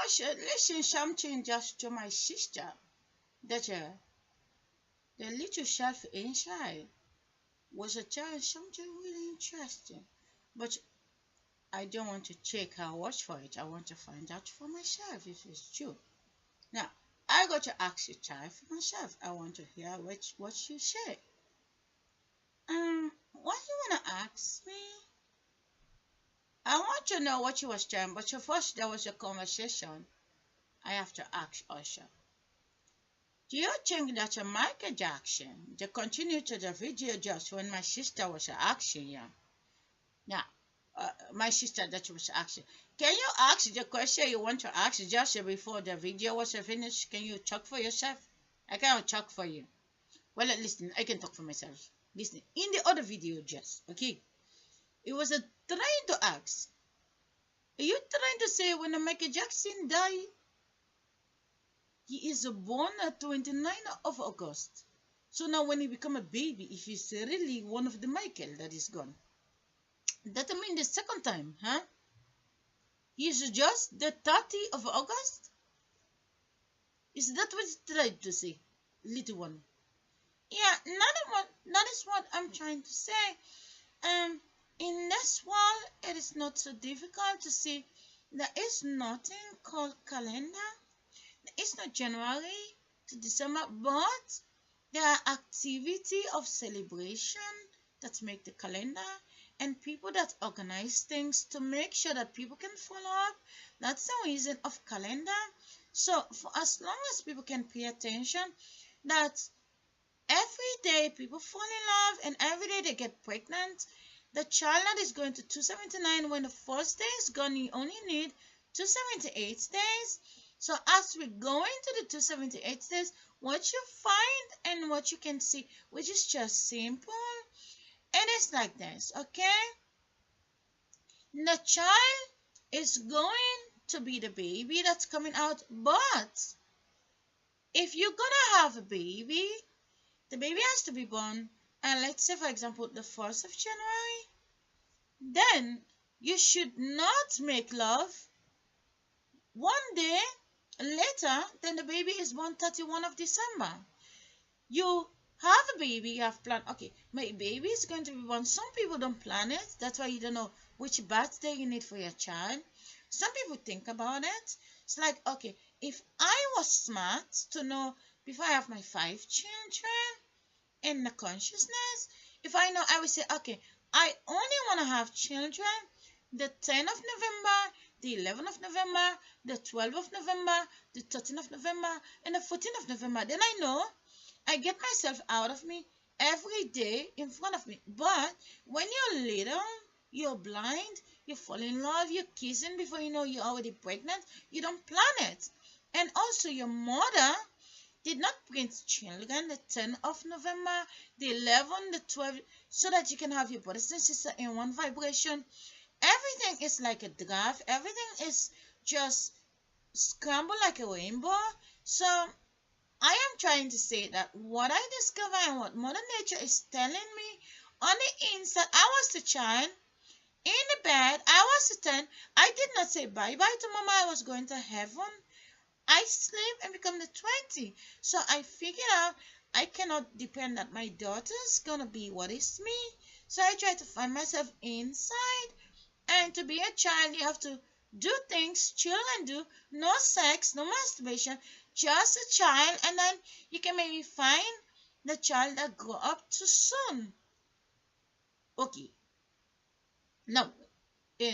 should listen something just to my sister. That the little shelf inside was a telling something really interesting. But I don't want to check her watch for it. I want to find out for myself if it's true. Now, I got to ask the child for myself. I want to hear what she say. What do you want to ask me? I want to know what you was saying, but first there was a conversation. I have to ask Usher. Do you think that Michael Jackson, they continued to the video just when my sister was asking you? Now, my sister that was asking, can you ask the question you want to ask just before the video was finished? Can you talk for yourself? I cannot talk for you. Well, listen, I can talk for myself. Listen, in the other video, just, okay? It was trying to ask, are you trying to say when Michael Jackson died, he is born at 29th of August. So now when he become a baby, if he's really one of the Michael that is gone, that means the second time, huh? He's just the 30th of August? Is that what he tried to say, little one? Yeah, that is what I'm trying to say. In this world, it is not so difficult to see. There is nothing called calendar. It's not January to December, but there are activity of celebration that make the calendar and people that organize things to make sure that people can follow up. That's the reason of calendar. So for as long as people can pay attention, that every day people fall in love and every day they get pregnant, the child that is going to 279, when the first day is gone, you only need 278 days. So as we go into the 278 days, what you find and what you can see, which is just simple, it is like this, okay? The child is going to be the baby that's coming out, but if you're gonna have a baby, the baby has to be born, and let's say, for example, the 1st of January, then you should not make love one day later, then the baby is born 31 of December. You have a baby, you have planned, okay, my baby is going to be born. Some people don't plan it. That's why you don't know which birthday you need for your child. Some people think about it. It's like, okay, if I was smart to know before I have my 5 children in the consciousness, if I know, I would say, okay, I only want to have children the 10th of November, the 11th of November, the 12th of November, the 13th of November, and the 14th of November. Then I know I get myself out of me every day in front of me. But when you're little, you're blind, you fall in love, you're kissing before you know you're already pregnant, you don't plan it. And also your mother did not print children the 10th of November, the 11th, the 12th, so that you can have your brothers and sisters in one vibration. Everything is like a draft. Everything is just scrambled like a rainbow. So I am trying to say that what I discover and what Mother Nature is telling me on the inside, I was the child in the bed. I was the 10. I did not say bye-bye to Mama. I was going to heaven. I sleep and become the 20. So I figured out I cannot depend that my daughter's going to be what is me. So I try to find myself inside. And to be a child, you have to do things children do. No sex, no masturbation, just a child. And then you can maybe find the child that grew up too soon. Okay. Now, 2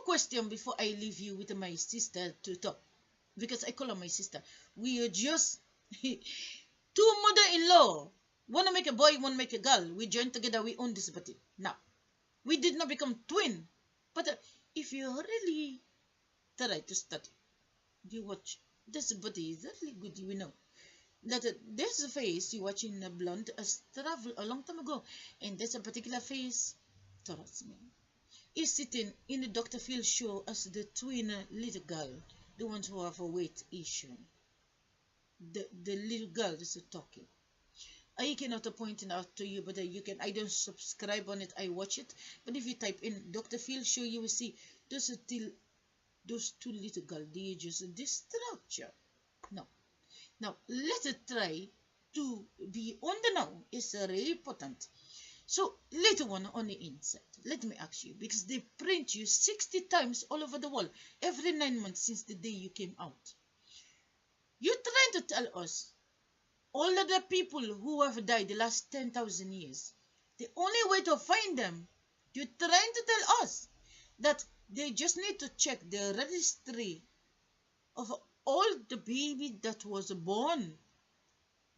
questions before I leave you with my sister to talk. Because I call her my sister. We are just 2 mother-in-law. One to make a boy, one to make a girl. We join together, we own this body. Now, we did not become twin. But if you really try to study, you watch, this body is really good, you know. That there's a face you watch in a blonde as travel a long time ago. And there's a particular face, trust me, is sitting in the Dr. Phil show as the twin little girl, the ones who have a weight issue. The little girl is talking. I cannot point it out to you, but you can. I don't subscribe on it. I watch it. But if you type in Dr. Phil show, you will see those those two little girls, they just destruction. No. Now, let's try to be on the now. It's really important. So, little one on the inside, let me ask you, because they print you 60 times all over the world every 9 months since the day you came out. You're trying to tell us all of the people who have died the last 10,000 years, the only way to find them, you're trying to tell us that they just need to check the registry of all the baby that was born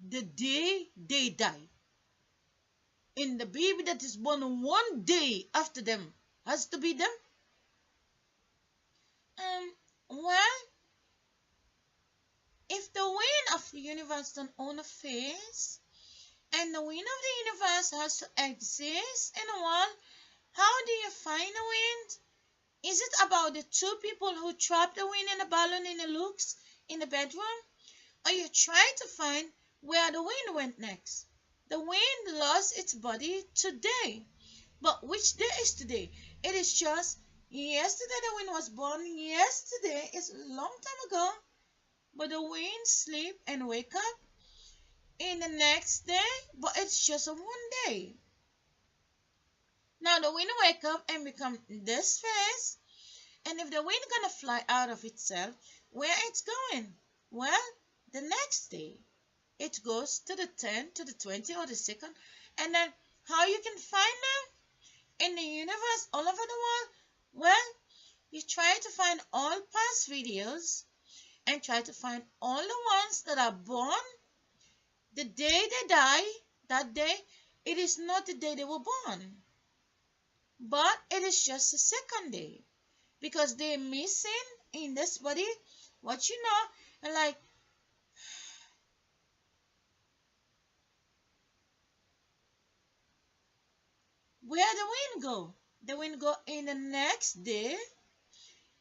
the day they die. And the baby that is born one day after them has to be them? Well, if the wind of the universe don't own a face, and the wind of the universe has to exist in a world, how do you find the wind? Is it about the two people who trapped the wind in a balloon in the looks in the bedroom? Or you trying to find where the wind went next? The wind lost its body today. But which day is today? It is just yesterday the wind was born. Yesterday is a long time ago. But the wind sleep and wake up in the next day. But it's just a one day. Now the wind wake up and become this face. And if the wind gonna fly out of itself, where it's going? Well, the next day. It goes to the 10, to the 20, or the second. And then how you can find them in the universe all over the world? Well, you try to find all past videos and try to find all the ones that are born the day they die. That day, it is not the day they were born, but it is just the second day, because they're missing in this body what you know, and like, where the wind go? The wind go in the next day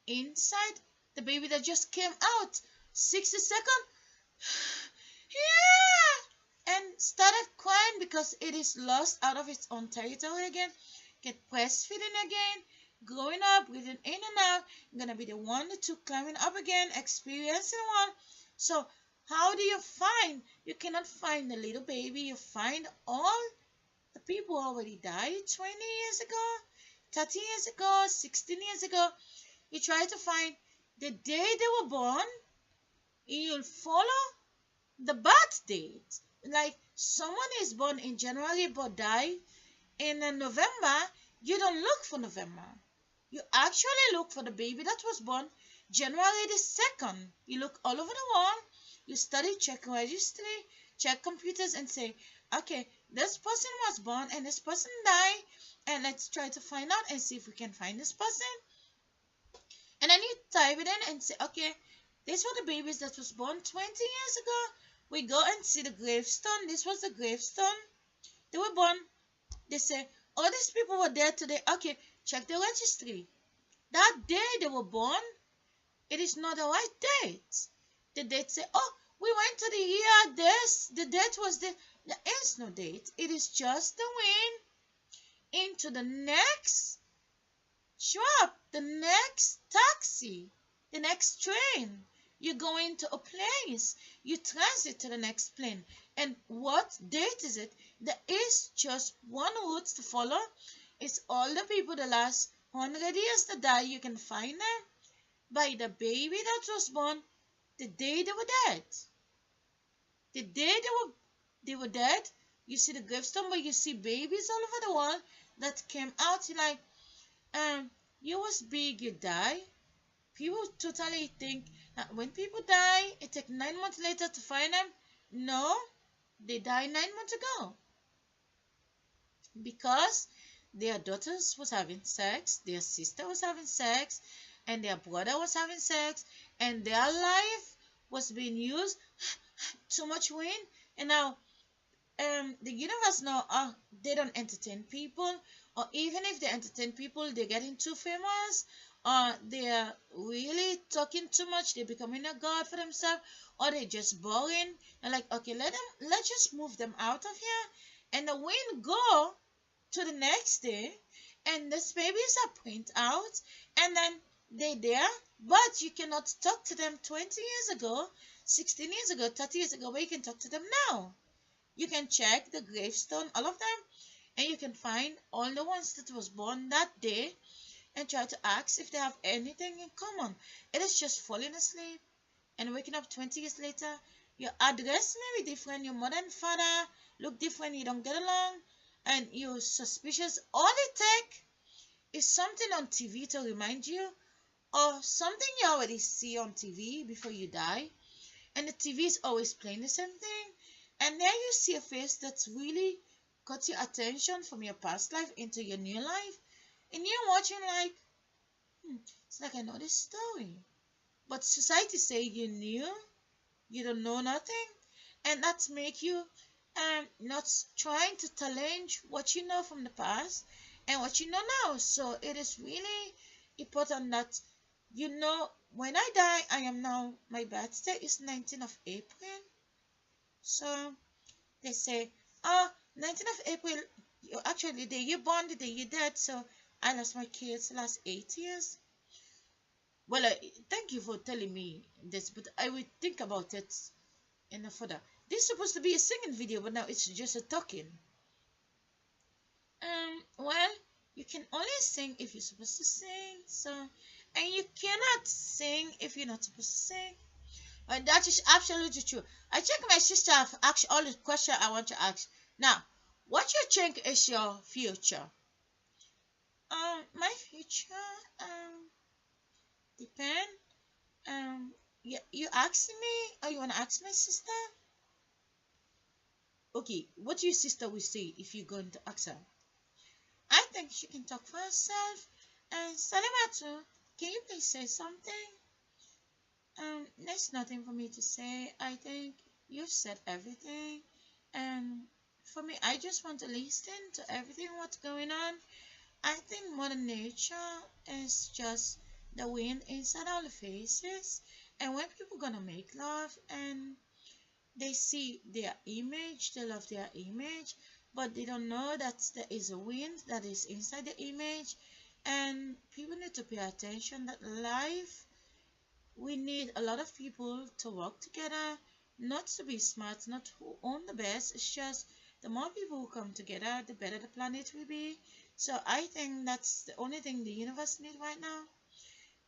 inside the baby that just came out 60 seconds. Yeah, and started crying because it is lost out of its own territory again, get breastfeeding again, growing up, breathing in and out, gonna be the one, the two, climbing up again, experiencing one. So how do you find? You cannot find the little baby. You find all the people already died 20 years ago, 30 years ago, 16 years ago. You try to find the day they were born. You'll follow the birth date. Like someone is born in January but die in November. You don't look for November. You actually look for the baby that was born January the 2nd. You look all over the world. You study, check registry, check computers and say, okay, this person was born and this person died, and let's try to find out and see if we can find this person. And then you type it in and say, okay, these were the babies that was born 20 years ago. We go and see the gravestone. This was the gravestone. They were born. They say, oh, these people were there today. Okay, check the registry. That day they were born, it is not the right date. The date say, oh, we went to the year this. The date was this. There is no date. It is just the wind into the next drop, the next taxi, the next train. You go into a place. You transit to the next plane. And what date is it? There is just one route to follow. It's all the people the last 100 years that die. You can find them by the baby that was born the day they were dead. The day they were dead, you see the gravestone, but you see babies all over the world that came out. You're like, you was big, you die. People totally think that when people die, it takes 9 months later to find them. No, they died 9 months ago. Because their daughters was having sex, their sister was having sex, and their brother was having sex, and their life was being used. Too much wind. And now the universe now, they don't entertain people, or even if they entertain people, they're getting too famous, or they're really talking too much, they're becoming a god for themselves, or they're just boring. And like, okay, let's just move them out of here, and the wind go to the next day, and these babies are print out, and then They're there, but you cannot talk to them 20 years ago, 16 years ago, 30 years ago, but you can talk to them now. You can check the gravestone, all of them, and you can find all the ones that was born that day and try to ask if they have anything in common. It is just falling asleep and waking up 20 years later. Your address may be different, your mother and father look different, you don't get along, and you're suspicious. All it takes is something on TV to remind you, or something you already see on TV before you die, and the TV is always playing the same thing, and then you see a face that's really got your attention from your past life into your new life, and you're watching like, it's like I know this story. But society say you knew, you don't know nothing, and that's make you not trying to challenge what you know from the past and what you know now. So it is really important that you know when I die, I am now, my birthday is 19th of April. So they say, oh, 19th of April, actually the day you're born, the day you're dead. So I lost my kids the last 8 years. Well, thank you for telling me this, but I will think about it in a further. This is supposed to be a singing video, but now it's just a talking. Well, you can only sing if you're supposed to sing, so, and you cannot sing if you're not supposed to sing. And that is absolutely true. I think my sister have asked all the questions I want to ask. Now, what you think is your future? My future, depend. You asking me, or you wanna ask my sister? Okay, what your sister will say if you're going to ask her? I think she can talk for herself. And Salimatu, can you please say something? There's nothing for me to say. I think you've said everything. And for me, I just want to listen to everything what's going on. I think Mother Nature is just the wind inside our faces. And when people gonna make love and they see their image, they love their image, but they don't know that there is a wind that is inside the image. And people need to pay attention that life, we need a lot of people to work together, not to be smart, not who own the best. It's just the more people who come together, the better the planet will be. So I think that's the only thing the universe needs right now.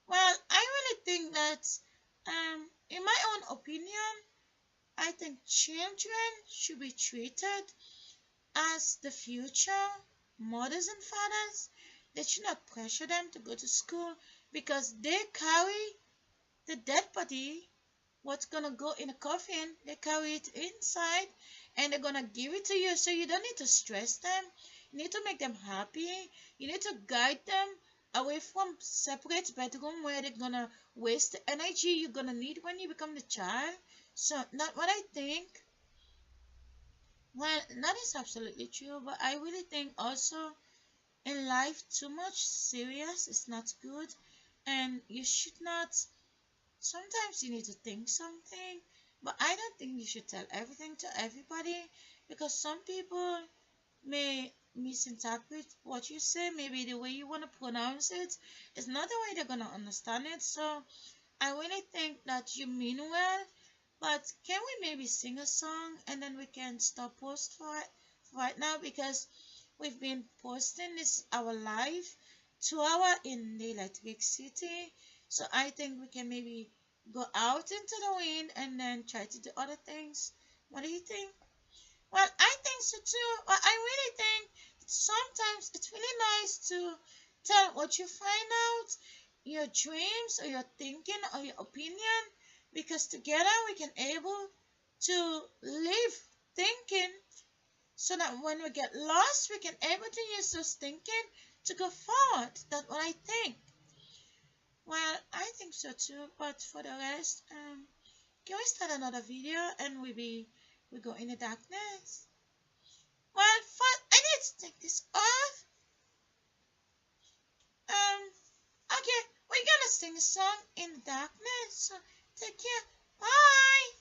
Well, I really think that, in my own opinion, I think children should be treated as the future mothers and fathers. They should not pressure them to go to school because they carry the dead body, what's gonna go in a coffin, they carry it inside and they're gonna give it to you. So you don't need to stress them. You need to make them happy. You need to guide them away from separate bedroom where they're gonna waste the energy you're gonna need when you become the child. So not what I think. Well, that is absolutely true, but I really think also in life too much serious is not good, and you should not. Sometimes you need to think something, but I don't think you should tell everything to everybody because some people may misinterpret what you say. Maybe the way you want to pronounce it is not the way they're going to understand it. So I really think that you mean well, but can we maybe sing a song and then we can stop post for it right now because we've been posting this our live 2 hour in the Electric City. So I think we can maybe go out into the wind and then try to do other things. What do you think? Well, I think so too. Well, I really think sometimes it's really nice to tell what you find out, your dreams or your thinking or your opinion, because together we can able to live thinking so that when we get lost, we can able to use those thinking to go forward. That's what I think. Well, I think so too, but for the rest, can we start another video and we go in the darkness? Well, first I need to take this off. Okay, we're gonna sing a song in the darkness. So take care. Bye.